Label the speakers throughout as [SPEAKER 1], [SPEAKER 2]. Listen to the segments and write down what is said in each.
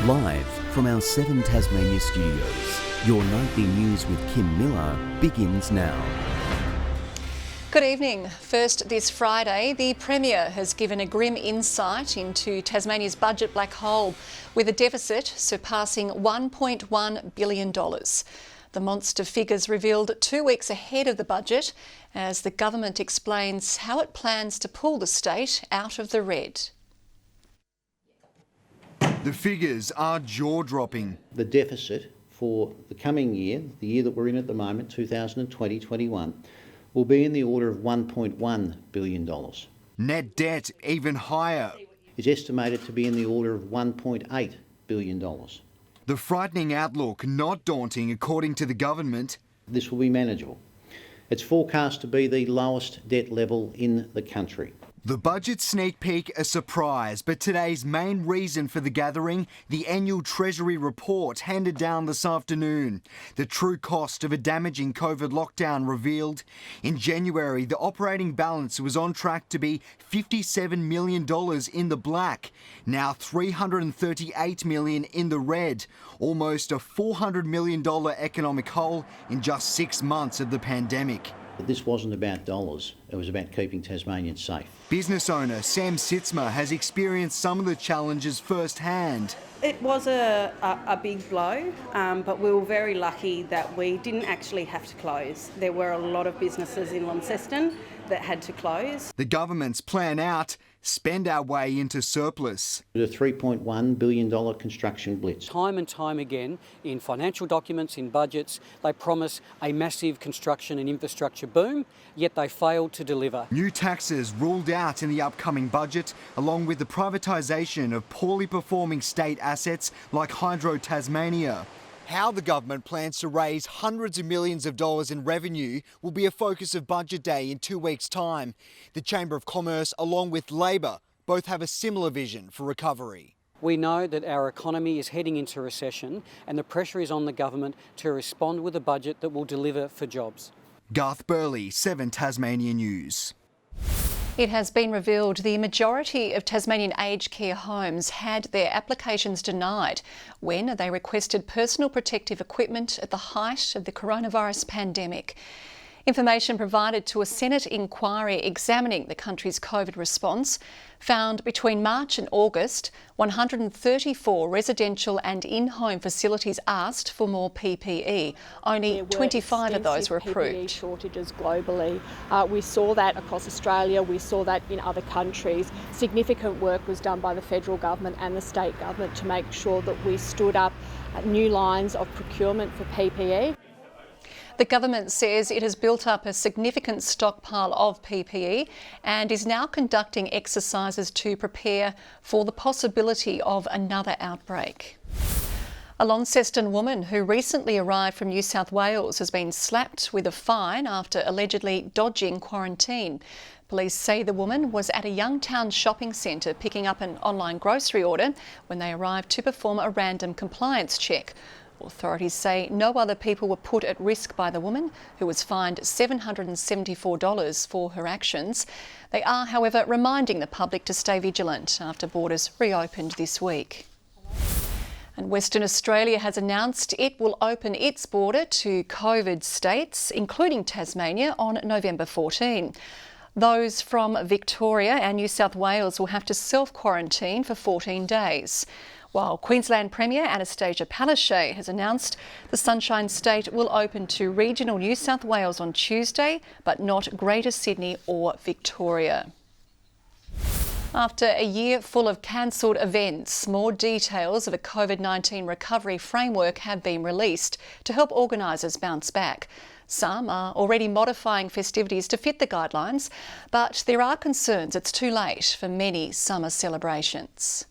[SPEAKER 1] Live from our 7 Tasmania studios, your nightly news with Kim Miller begins now.
[SPEAKER 2] Good evening. First this Friday, the Premier has given a grim insight into Tasmania's budget black hole, with a deficit surpassing $1.1 billion. The monster figures revealed 2 weeks ahead of the budget as the government explains how it plans to pull the state out of the red.
[SPEAKER 3] The figures are jaw-dropping.
[SPEAKER 4] The deficit for the coming year, the year that we're in at the moment, 2020-21, will be in the order of $1.1 billion.
[SPEAKER 3] Net debt even higher.
[SPEAKER 4] It's estimated to be in the order of $1.8 billion.
[SPEAKER 3] The frightening outlook not daunting according to the government.
[SPEAKER 4] This will be manageable. It's forecast to be the lowest debt level in the country.
[SPEAKER 3] The budget sneak peek a surprise, but today's main reason for the gathering, the annual Treasury report handed down this afternoon. The true cost of a damaging COVID lockdown revealed. In January, the operating balance was on track to be $57 million in the black. Now $338 million in the red. Almost a $400 million economic hole in just 6 months of the pandemic.
[SPEAKER 4] This wasn't about dollars, it was about keeping Tasmanians safe.
[SPEAKER 3] Business owner Sam Sitzma has experienced some of the challenges firsthand.
[SPEAKER 5] It was a big blow, but we were very lucky that we didn't actually have to close. There were a lot of businesses in Launceston that had to close.
[SPEAKER 3] The government's plan out, spend our way into surplus.
[SPEAKER 4] A $3.1 billion construction blitz.
[SPEAKER 6] Time and time again, in financial documents, in budgets, they promise a massive construction and infrastructure boom, yet they failed to deliver.
[SPEAKER 3] New taxes ruled out in the upcoming budget, along with the privatisation of poorly performing state assets like Hydro Tasmania. How the government plans to raise hundreds of millions of dollars in revenue will be a focus of Budget Day in 2 weeks' time. The Chamber of Commerce, along with Labor, both have a similar vision for recovery.
[SPEAKER 6] We know that our economy is heading into recession and the pressure is on the government to respond with a budget that will deliver for jobs.
[SPEAKER 3] Garth Burley, 7 Tasmania News.
[SPEAKER 2] It has been revealed the majority of Tasmanian aged care homes had their applications denied when they requested personal protective equipment at the height of the coronavirus pandemic. Information provided to a Senate inquiry examining the country's COVID response found between March and August, 134 residential and in-home facilities asked for more PPE. Only 25 of those were approved.
[SPEAKER 7] PPE shortages globally. We saw that across Australia, we saw that in other countries. Significant work was done by the federal government and the state government to make sure that we stood up new lines of procurement for PPE.
[SPEAKER 2] The government says it has built up a significant stockpile of PPE and is now conducting exercises to prepare for the possibility of another outbreak. A Launceston woman who recently arrived from New South Wales has been slapped with a fine after allegedly dodging quarantine. Police say the woman was at a Youngtown shopping centre picking up an online grocery order when they arrived to perform a random compliance check. Authorities say no other people were put at risk by the woman, who was fined $774 for her actions. They are, however, reminding the public to stay vigilant after borders reopened this week. And Western Australia has announced it will open its border to COVID states, including Tasmania, on November 14. Those from Victoria and New South Wales will have to self-quarantine for 14 days. While Queensland Premier Anastasia Palaszczuk has announced the Sunshine State will open to regional New South Wales on Tuesday, but not Greater Sydney or Victoria. After a year full of cancelled events, more details of a COVID-19 recovery framework have been released to help organisers bounce back. Some are already modifying festivities to fit the guidelines, but there are concerns it's too late for many summer celebrations.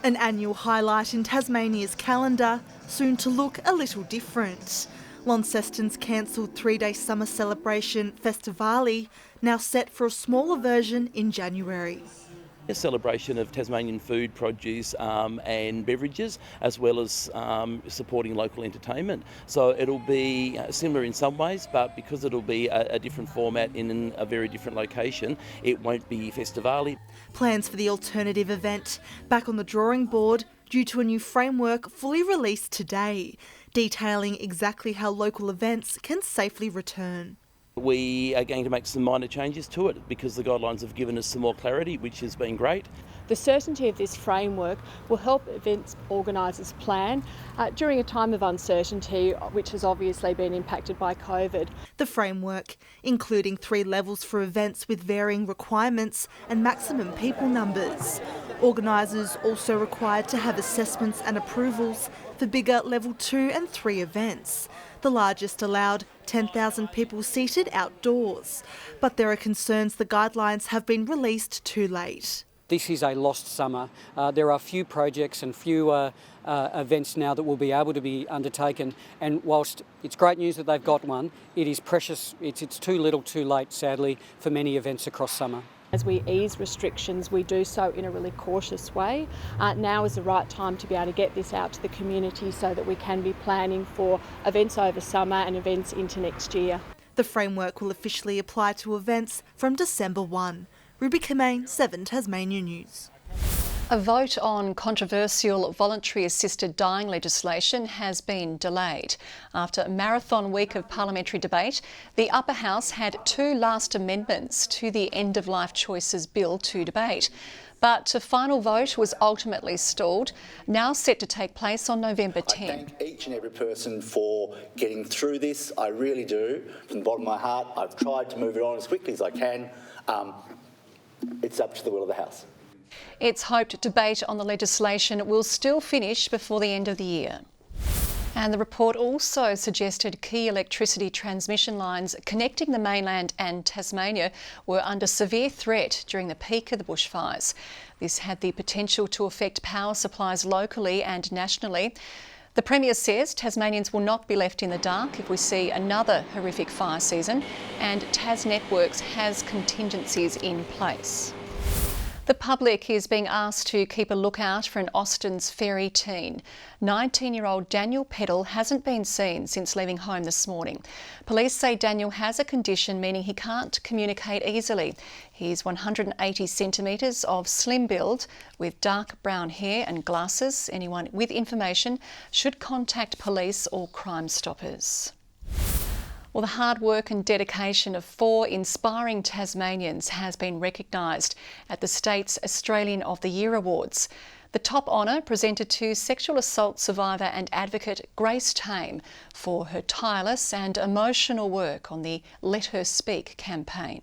[SPEAKER 8] An annual highlight in Tasmania's calendar, soon to look a little different. Launceston's cancelled 3-day summer celebration Festivali, now set for a smaller version in January.
[SPEAKER 9] A celebration of Tasmanian food, produce and beverages, as well as supporting local entertainment. So it'll be similar in some ways, but because it'll be a different format in a very different location, it won't be Festivali.
[SPEAKER 8] Plans for the alternative event back on the drawing board due to a new framework fully released today, detailing exactly how local events can safely return.
[SPEAKER 9] We are going to make some minor changes to it because the guidelines have given us some more clarity, which has been great.
[SPEAKER 7] The certainty of this framework will help events organisers plan during a time of uncertainty, which has obviously been impacted by COVID.
[SPEAKER 8] The framework, including 3 levels for events with varying requirements and maximum people numbers. Organisers also required to have assessments and approvals for bigger level 2 and 3 events. The largest allowed 10,000 people seated outdoors, but there are concerns the guidelines have been released too late.
[SPEAKER 6] This is a lost summer. There are few projects and few events now that will be able to be undertaken, and whilst it's great news that they've got one, it is precious. It's too little too late, sadly, for many events across summer.
[SPEAKER 7] As we ease restrictions, we do so in a really cautious way. Now is the right time to be able to get this out to the community so that we can be planning for events over summer and events into next year.
[SPEAKER 8] The framework will officially apply to events from December 1. Ruby COMMANE, 7 Tasmania News.
[SPEAKER 2] A vote on controversial voluntary assisted dying legislation has been delayed. After a marathon week of parliamentary debate, the Upper House had 2 last amendments to the End of Life Choices Bill to debate. But a final vote was ultimately stalled, now set to take place on November 10.
[SPEAKER 10] I thank each and every person for getting through this. I really do. From the bottom of my heart, I've tried to move it on as quickly as I can. It's up to the will of the House.
[SPEAKER 2] It's hoped debate on the legislation will still finish before the end of the year. And the report also suggested key electricity transmission lines connecting the mainland and Tasmania were under severe threat during the peak of the bushfires. This had the potential to affect power supplies locally and nationally. The Premier says Tasmanians will not be left in the dark if we see another horrific fire season, and TasNetworks has contingencies in place. The public is being asked to keep a lookout for an Austin's ferry teen. 19-year-old Daniel Peddle hasn't been seen since leaving home this morning. Police say Daniel has a condition meaning he can't communicate easily. He's 180 centimetres of slim build with dark brown hair and glasses. Anyone with information should contact police or Crime Stoppers. Well, the hard work and dedication of 4 inspiring Tasmanians has been recognised at the state's Australian of the Year Awards. The top honour presented to sexual assault survivor and advocate Grace Tame for her tireless and emotional work on the Let Her Speak campaign.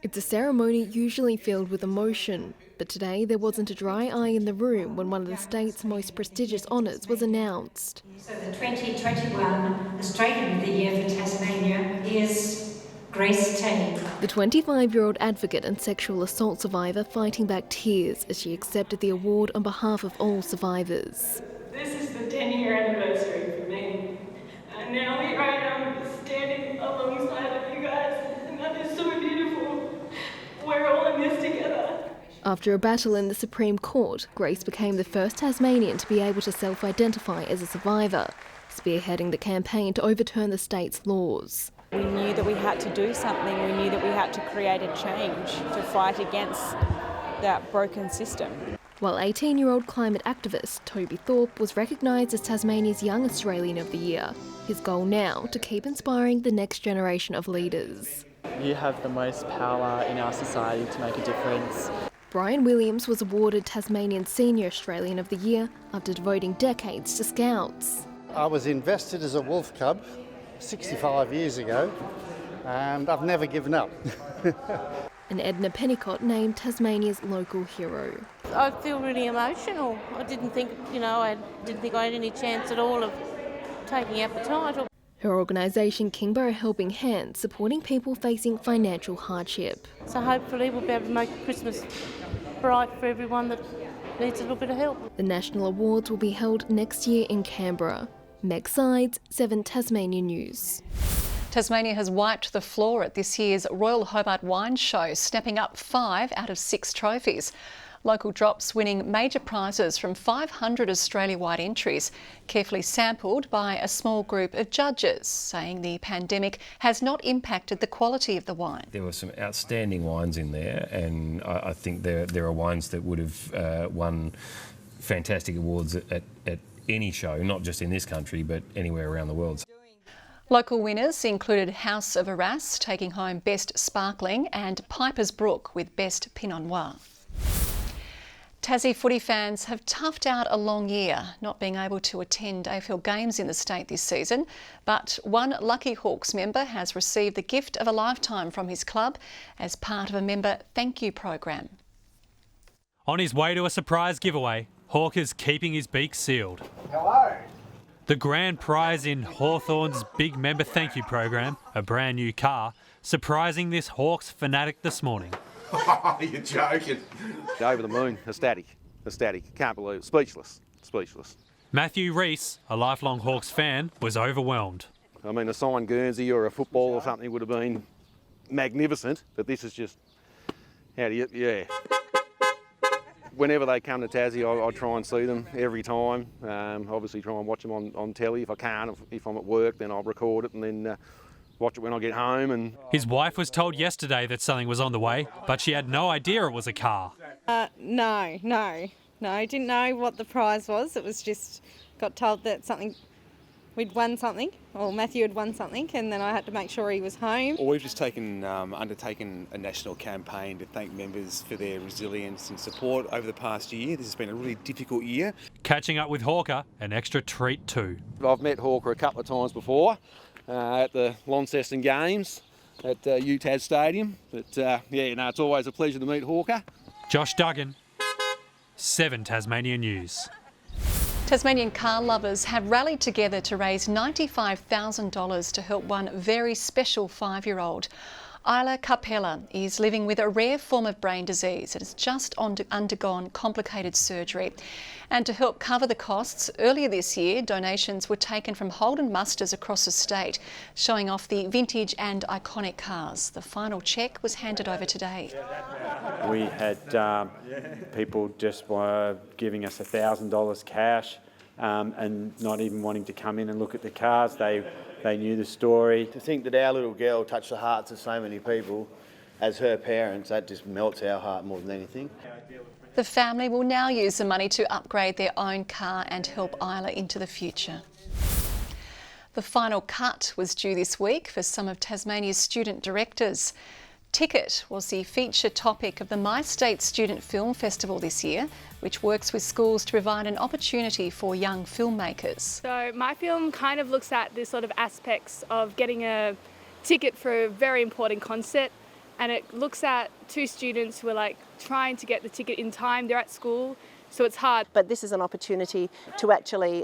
[SPEAKER 11] It's a ceremony usually filled with emotion, but today there wasn't a dry eye in the room when one of the state's most prestigious honours was announced.
[SPEAKER 12] So the 2021 Australian of the Year for Tasmania is Grace Tame.
[SPEAKER 11] The 25-year-old advocate and sexual assault survivor fighting back tears as she accepted the award on behalf of all survivors.
[SPEAKER 13] This is the 10-year anniversary for me, and now here I am standing alongside you guys, and that is so beautiful. We're all in this together.
[SPEAKER 11] After a battle in the Supreme Court, Grace became the first Tasmanian to be able to self-identify as a survivor, spearheading the campaign to overturn the state's laws.
[SPEAKER 14] We knew that we had to do something. We knew that we had to create a change to fight against that broken system.
[SPEAKER 11] While 18-year-old climate activist Toby Thorpe was recognised as Tasmania's Young Australian of the Year. His goal now to keep inspiring the next generation of leaders.
[SPEAKER 15] You have the most power in our society to make a difference.
[SPEAKER 11] Brian Williams was awarded Tasmanian Senior Australian of the Year after devoting decades to Scouts.
[SPEAKER 16] I was invested as a wolf cub 65 years ago, and I've never given up.
[SPEAKER 11] And EDNA PENNICOTT named Tasmania's local hero.
[SPEAKER 17] I feel really emotional. I didn't think I had any chance at all of taking out the title.
[SPEAKER 11] Her organisation Kingborough Helping Hands supporting people facing financial hardship.
[SPEAKER 17] So hopefully we'll be able to make Christmas bright for everyone that needs a little bit of help.
[SPEAKER 11] The national awards will be held next year in Canberra. Meg Sides, 7 Tasmania News.
[SPEAKER 2] Tasmania has wiped the floor at this year's Royal Hobart Wine Show, snapping up 5 out of 6 trophies. Local drops winning major prizes from 500 Australia-wide entries, carefully sampled by a small group of judges, saying the pandemic has not impacted the quality of the wine.
[SPEAKER 18] There were some outstanding wines in there, and I think there are wines that would have won fantastic awards at any show, not just in this country, but anywhere around the world.
[SPEAKER 2] Local winners included House of Arras taking home Best Sparkling and Piper's Brook with Best Pinot Noir. Tassie footy fans have toughed out a long year, not being able to attend AFL games in the state this season, but one Lucky Hawks member has received the gift of a lifetime from his club as part of a member thank you program.
[SPEAKER 19] On his way to a surprise giveaway, Hawk is keeping his beak sealed.
[SPEAKER 20] Hello.
[SPEAKER 19] The grand prize in Hawthorn's big member thank you program, a brand new car, surprising this Hawks fanatic this morning.
[SPEAKER 20] You're joking.
[SPEAKER 21] Over the moon, ecstatic. Can't believe it. Speechless.
[SPEAKER 19] Matthew REECE, a lifelong Hawks fan, was overwhelmed.
[SPEAKER 21] I mean, a signed Guernsey or a football or something would have been magnificent, but this is just, yeah. Whenever they come to Tassie, I try and see them every time. Obviously try and watch them on telly if I can. If I'm at work, then I'll record it and then watch it when I get home. And
[SPEAKER 19] his wife was told yesterday that something was on the way, but she had no idea it was a car.
[SPEAKER 22] No, didn't know what the prize was. It was just got told that we'd won something, or Matthew had won something, and then I had to make sure he was home.
[SPEAKER 23] Well, we've just undertaken a national campaign to thank members for their resilience and support over the past year. This has been a really difficult year.
[SPEAKER 19] Catching up with Hawker, an extra treat too.
[SPEAKER 21] I've met Hawker a couple of times before at the Launceston Games at UTAS Stadium. But it's always a pleasure to meet Hawker.
[SPEAKER 19] Josh Duggan, 7 Tasmanian News.
[SPEAKER 2] Tasmanian car lovers have rallied together to raise $95,000 to help one very special 5-year-old. Isla KAPELLER is living with a rare form of brain disease and has just undergone complicated surgery. And to help cover the costs, earlier this year donations were taken from Holden Musters across the state, showing off the vintage and iconic cars. The final cheque was handed over today.
[SPEAKER 24] We had people just giving us $1,000 cash and not even wanting to come in and look at the cars. They knew the story.
[SPEAKER 25] To think that our little girl touched the hearts of so many people as her parents, that just melts our heart more than anything.
[SPEAKER 2] The family will now use the money to upgrade their own car and help Isla into the future. The final cut was due this week for some of Tasmania's student directors. Ticket was the feature topic of the My State Student Film Festival this year, which works with schools to provide an opportunity for young filmmakers.
[SPEAKER 26] So my film kind of looks at the sort of aspects of getting a ticket for a very important concert, and it looks at 2 students who are trying to get the ticket in time. They're at school, so it's hard.
[SPEAKER 27] But this is an opportunity to actually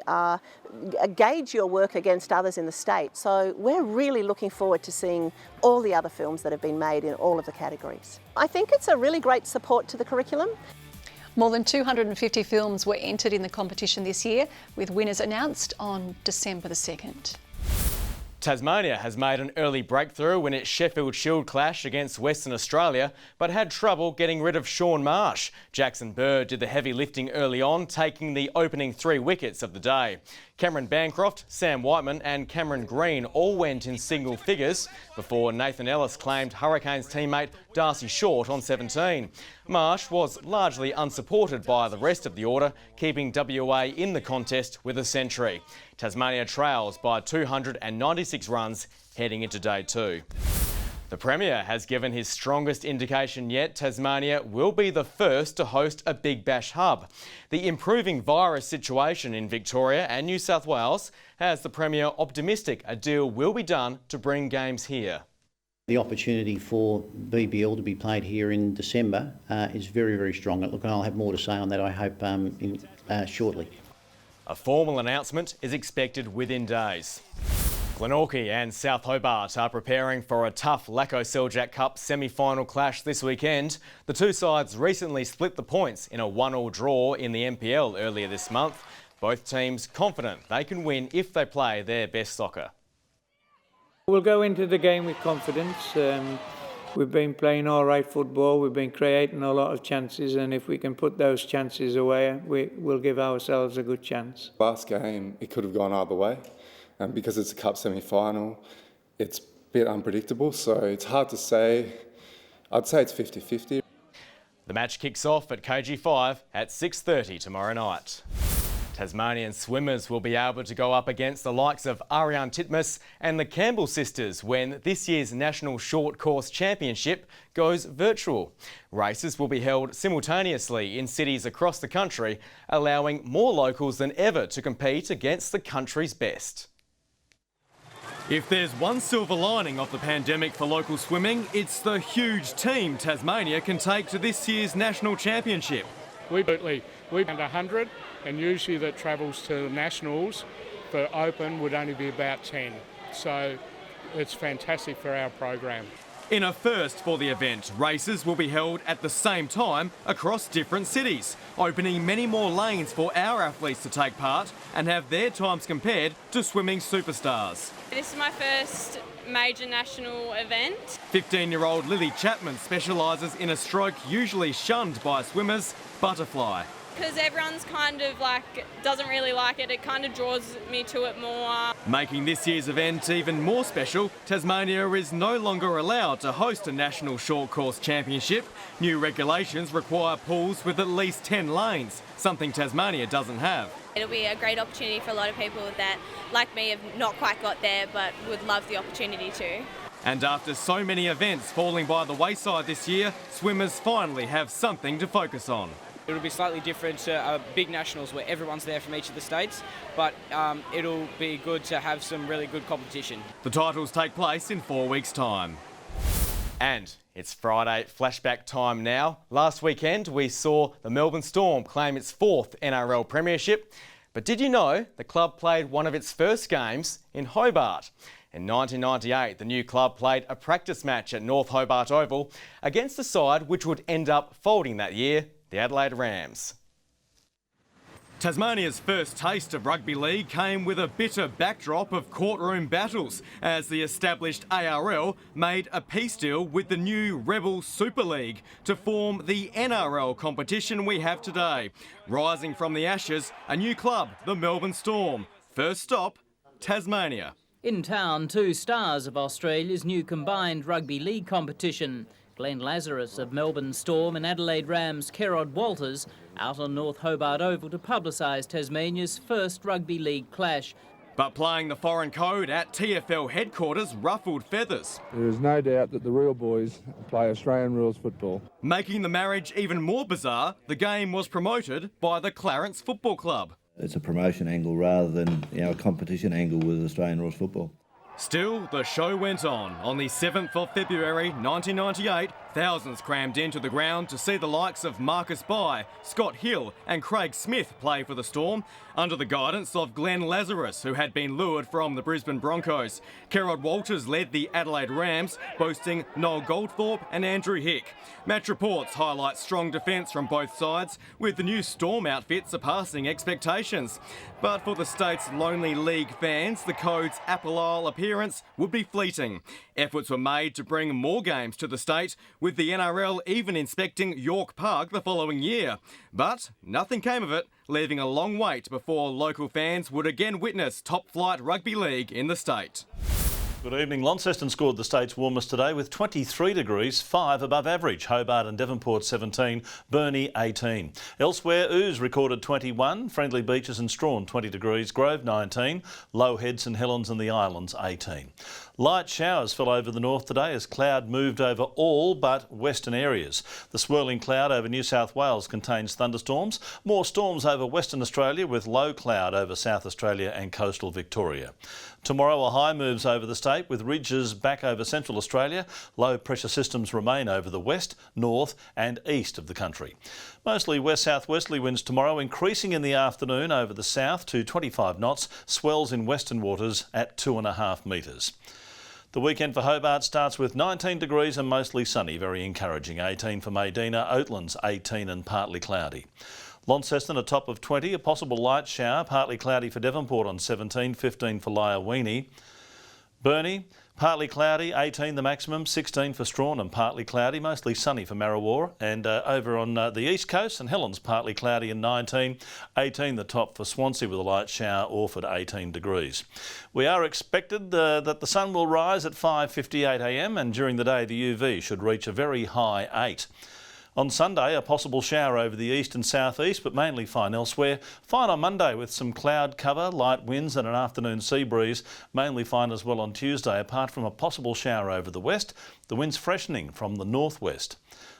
[SPEAKER 27] gauge your work against others in the state. So we're really looking forward to seeing all the other films that have been made in all of the categories. I think it's a really great support to the curriculum.
[SPEAKER 2] More than 250 films were entered in the competition this year, with winners announced on December the 2nd.
[SPEAKER 28] Tasmania has made an early breakthrough in its Sheffield Shield clash against Western Australia, but had trouble getting rid of Sean Marsh. Jackson Bird did the heavy lifting early on, taking the opening 3 wickets of the day. Cameron Bancroft, Sam Whiteman and Cameron Green all went in single figures before Nathan Ellis claimed Hurricanes teammate Darcy Short on 17. Marsh was largely unsupported by the rest of the order, keeping WA in the contest with a century. Tasmania trails by 296 runs heading into day 2. The Premier has given his strongest indication yet Tasmania will be the first to host a Big Bash hub. The improving virus situation in Victoria and New South Wales has the Premier optimistic a deal will be done to bring games here.
[SPEAKER 4] The opportunity for BBL to be played here in December is very, very strong. Look, I'll have more to say on that, I hope, shortly.
[SPEAKER 28] A formal announcement is expected within days. Glenorchy and South Hobart are preparing for a tough Lacko Seljack Cup semi-final clash this weekend. The 2 sides recently split the points in a 1-1 draw in the NPL earlier this month. Both teams confident they can win if they play their best soccer.
[SPEAKER 29] We'll go into the game with confidence.
[SPEAKER 1] We've been playing all right football, we've been creating a lot of chances, and if we can put those chances away, we'll give ourselves a good chance.
[SPEAKER 3] Last game, it could have gone either way, and because it's a cup semi-final, it's a bit unpredictable, so it's hard to say. I'd say it's 50-50.
[SPEAKER 28] The match kicks off at KG5 at 6:30 tomorrow night. Tasmanian swimmers will be able to go up against the likes of Ariane Titmus and the Campbell sisters when this year's National Short Course Championship goes virtual. Races will be held simultaneously in cities across the country, allowing more locals than ever to compete against the country's best. If there's one silver lining of the pandemic for local swimming, it's the huge team Tasmania can take to this year's National Championship.
[SPEAKER 5] We've under 100, and usually that travels to nationals for open would only be about 10. So it's fantastic for our program.
[SPEAKER 28] In a first for the event, races will be held at the same time across different cities, opening many more lanes for our athletes to take part and have their times compared to swimming superstars.
[SPEAKER 6] This is my first major national event.
[SPEAKER 28] 15-year-old Lily Chapman specialises in a stroke usually shunned by swimmers, butterfly.
[SPEAKER 6] Because everyone's kind of doesn't really like it, it kind of draws me to it more.
[SPEAKER 28] Making this year's event even more special, Tasmania is no longer allowed to host a National Short Course Championship. New regulations require pools with at least 10 lanes, something Tasmania doesn't have.
[SPEAKER 6] It'll be a great opportunity for a lot of people that, like me, have not quite got there but would love the opportunity to.
[SPEAKER 28] And after so many events falling by the wayside this year, swimmers finally have something to focus on.
[SPEAKER 7] It'll be slightly different to big nationals where everyone's there from each of the states, but it'll be good to have some really good competition.
[SPEAKER 28] The titles take place in 4 weeks' time. And it's Friday flashback time now. Last weekend we saw the Melbourne Storm claim its 4th NRL premiership. But did you know the club played one of its first games in Hobart? In 1998, the new club played a practice match at North Hobart Oval against a side which would end up folding that year, the Adelaide Rams. Tasmania's first taste of rugby league came with a bitter backdrop of courtroom battles as the established ARL made a peace deal with the new rebel Super League to form the NRL competition we have today. Rising from the ashes, a new club, the Melbourne Storm. First stop, Tasmania.
[SPEAKER 8] In town, 2 stars of Australia's new combined rugby league competition. Glenn Lazarus of Melbourne Storm and Adelaide Rams' Kerrod Walters out on North Hobart Oval to publicise Tasmania's first rugby league clash.
[SPEAKER 28] But playing the foreign code at TFL headquarters ruffled feathers.
[SPEAKER 9] There is no doubt that the real boys play Australian rules football.
[SPEAKER 28] Making the marriage even more bizarre, the game was promoted by the Clarence Football Club.
[SPEAKER 10] It's a promotion angle rather than a competition angle with Australian rules football.
[SPEAKER 28] Still, the show went on. On the 7th of February 1998, thousands crammed into the ground to see the likes of Marcus Bye, Scott Hill and Craig Smith play for the Storm, under the guidance of Glenn Lazarus, who had been lured from the Brisbane Broncos. Kerrod Walters led the Adelaide Rams, boasting Noel Goldthorpe and Andrew Hick. Match reports highlight strong defence from both sides, with the new Storm outfit surpassing expectations. But for the state's lonely league fans, the code's Apple Isle appearance would be fleeting. Efforts were made to bring more games to the state, with the NRL even inspecting York Park the following year. But nothing came of it, leaving a long wait before local fans would again witness top-flight rugby league in the state.
[SPEAKER 29] Good evening. Launceston scored the state's warmest today with 23 degrees, 5 above average. Hobart and Devonport 17, Burnie 18. Elsewhere, Ouse recorded 21, Friendly Beaches and Strawn 20 degrees, Grove 19, Low Head, St Helens and the Islands 18. Light showers fell over the north today as cloud moved over all but western areas. The swirling cloud over New South Wales contains thunderstorms. More storms over Western Australia with low cloud over South Australia and coastal Victoria. Tomorrow a high moves over the state with ridges back over Central Australia. Low pressure systems remain over the west, north and east of the country. Mostly west-southwesterly winds tomorrow, increasing in the afternoon over the south to 25 knots, swells in western waters at 2.5 metres. The weekend for Hobart starts with 19 degrees and mostly sunny, very encouraging. 18 for Maydena, Oatlands 18 and partly cloudy. Launceston a top of 20, a possible light shower, partly cloudy for Devonport on 17, 15 for Lyowini. Burnie Partly cloudy, 18 the maximum, 16 for Strawn and partly cloudy, mostly sunny for Marrawara. And over on the east coast, St Helens partly cloudy and 19, 18 the top for Swansea with a light shower, Orford 18 degrees. We are expected that the sun will rise at 5:58 a.m. and during the day the UV should reach a very high 8. On Sunday, a possible shower over the east and southeast, but mainly fine elsewhere. Fine on Monday with some cloud cover, light winds and an afternoon sea breeze. Mainly fine as well on Tuesday, apart from a possible shower over the west. The wind's freshening from the northwest.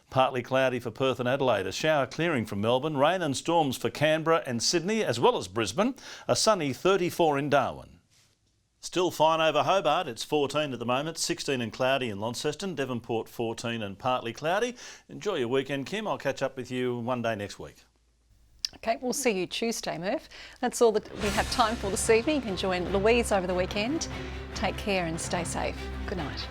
[SPEAKER 29] Partly cloudy for Perth and Adelaide, a shower clearing from Melbourne. Rain and storms for Canberra and Sydney, as well as Brisbane. A sunny 34 in Darwin. Still fine over Hobart, it's 14 at the moment, 16 and cloudy in Launceston, Devonport 14 and partly cloudy. Enjoy your weekend, Kim. I'll catch up with you one day next week.
[SPEAKER 2] Okay, we'll see you Tuesday, Murph. That's all that we have time for this evening. You can join Louise over the weekend. Take care and stay safe. Good night.